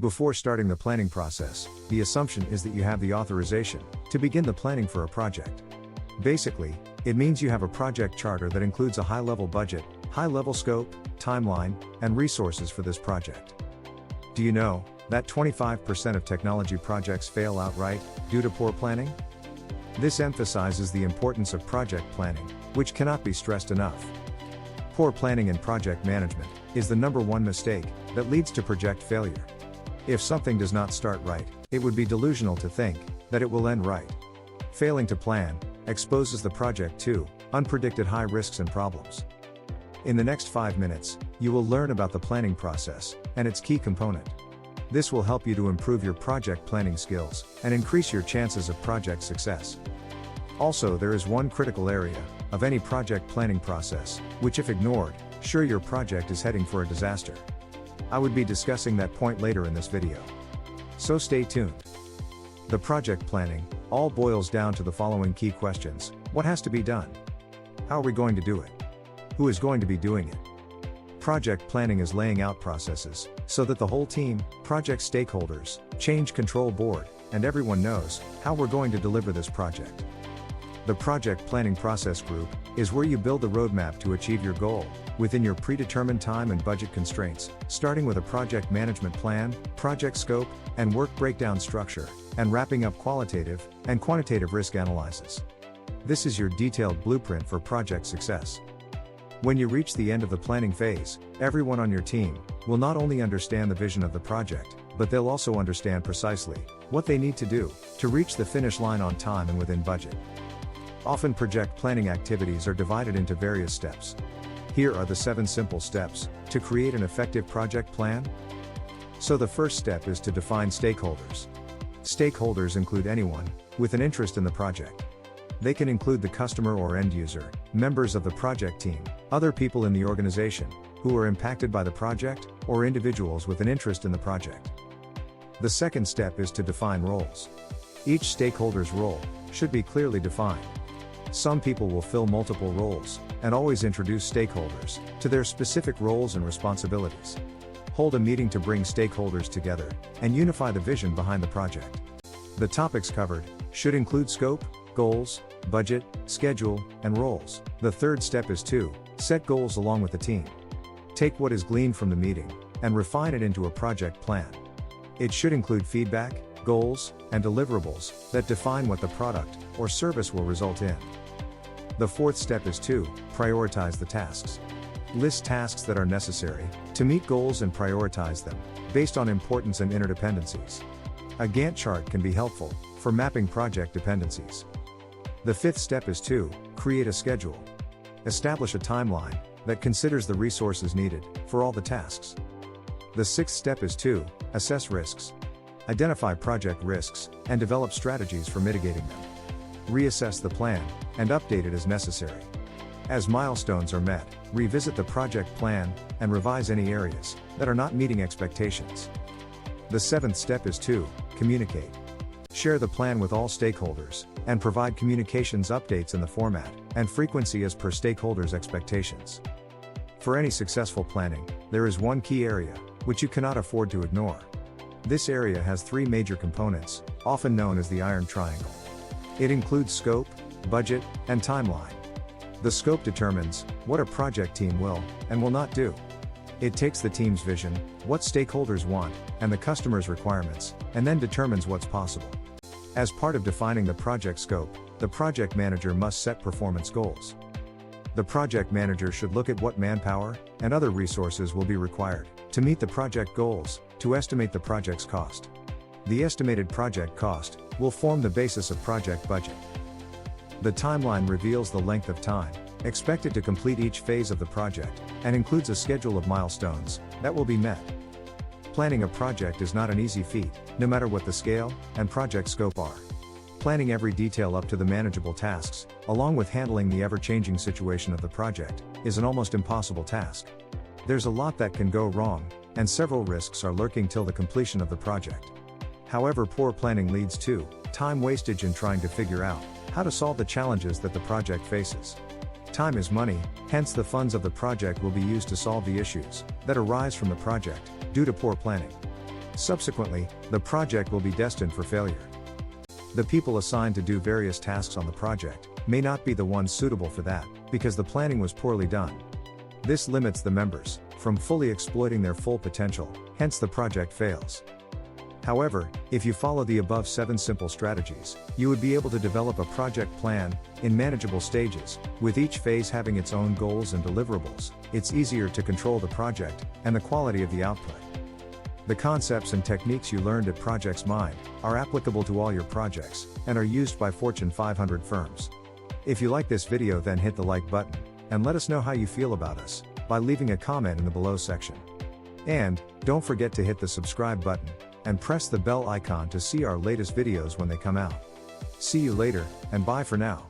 Before starting the planning process, the assumption is that you have the authorization to begin the planning for a project. Basically, it means you have a project charter that includes a high-level budget, high-level scope, timeline, and resources for this project. Do you know that 25% of technology projects fail outright due to poor planning? This emphasizes the importance of project planning, which cannot be stressed enough. Poor planning in project management is the number one mistake that leads to project failure. If something does not start right, it would be delusional to think that it will end right. Failing to plan exposes the project to unpredicted high risks and problems. In the next 5 minutes, you will learn about the planning process and its key component. This will help you to improve your project planning skills and increase your chances of project success. Also, there is one critical area of any project planning process, which if ignored, sure your project is heading for a disaster. I would be discussing that point later in this video. So stay tuned. The project planning all boils down to the following key questions. What has to be done? How are we going to do it? Who is going to be doing it? Project planning is laying out processes so that the whole team, project stakeholders, change control board, and everyone knows how we're going to deliver this project. The project planning process group is where you build the roadmap to achieve your goal within your predetermined time and budget constraints, starting with a project management plan, project scope, and work breakdown structure, and wrapping up qualitative and quantitative risk analysis. This is your detailed blueprint for project success. When you reach the end of the planning phase, everyone on your team will not only understand the vision of the project, but they'll also understand precisely what they need to do to reach the finish line on time and within budget. Often project planning activities are divided into various steps. Here are the 7 simple steps to create an effective project plan. So the first step is to define stakeholders. Stakeholders include anyone with an interest in the project. They can include the customer or end user, members of the project team, other people in the organization who are impacted by the project, or individuals with an interest in the project. The second step is to define roles. Each stakeholder's role should be clearly defined. Some people will fill multiple roles and always introduce stakeholders to their specific roles and responsibilities. Hold a meeting to bring stakeholders together and unify the vision behind the project. The topics covered should include scope, goals, budget, schedule, and roles. The third step is to set goals along with the team. Take what is gleaned from the meeting and refine it into a project plan. It should include feedback, goals, and deliverables that define what the product or service will result in. The fourth step is to prioritize the tasks. List tasks that are necessary to meet goals and prioritize them based on importance and interdependencies. A Gantt chart can be helpful for mapping project dependencies. The fifth step is to create a schedule. Establish a timeline that considers the resources needed for all the tasks. The sixth step is to assess risks. Identify project risks and develop strategies for mitigating them. Reassess the plan and update it as necessary. As milestones are met, revisit the project plan and revise any areas that are not meeting expectations. The seventh step is to communicate. Share the plan with all stakeholders and provide communications updates in the format and frequency as per stakeholders' expectations. For any successful planning, there is one key area which you cannot afford to ignore. This area has 3 major components, often known as the iron triangle. It includes scope, budget, and timeline. The scope determines what a project team will and will not do. It takes the team's vision, what stakeholders want, and the customer's requirements, and then determines what's possible. As part of defining the project scope, the project manager must set performance goals. The project manager should look at what manpower and other resources will be required to meet the project goals, to estimate the project's cost. The estimated project cost will form the basis of project budget. The timeline reveals the length of time expected to complete each phase of the project and includes a schedule of milestones that will be met. Planning a project is not an easy feat, no matter what the scale and project scope are. Planning every detail up to the manageable tasks, along with handling the ever-changing situation of the project, is an almost impossible task. There's a lot that can go wrong, and several risks are lurking till the completion of the project. However, poor planning leads to time wastage in trying to figure out how to solve the challenges that the project faces. Time is money, hence the funds of the project will be used to solve the issues that arise from the project due to poor planning. Subsequently, the project will be destined for failure. The people assigned to do various tasks on the project may not be the ones suitable for that, because the planning was poorly done. This limits the members from fully exploiting their full potential, hence the project fails. However, if you follow the above 7 simple strategies, you would be able to develop a project plan in manageable stages, with each phase having its own goals and deliverables. It's easier to control the project and the quality of the output. The concepts and techniques you learned at Projects Mind are applicable to all your projects and are used by Fortune 500 firms. If you like this video, then hit the like button and let us know how you feel about us by leaving a comment in the below section. And don't forget to hit the subscribe button and press the bell icon to see our latest videos when they come out. See you later, and bye for now.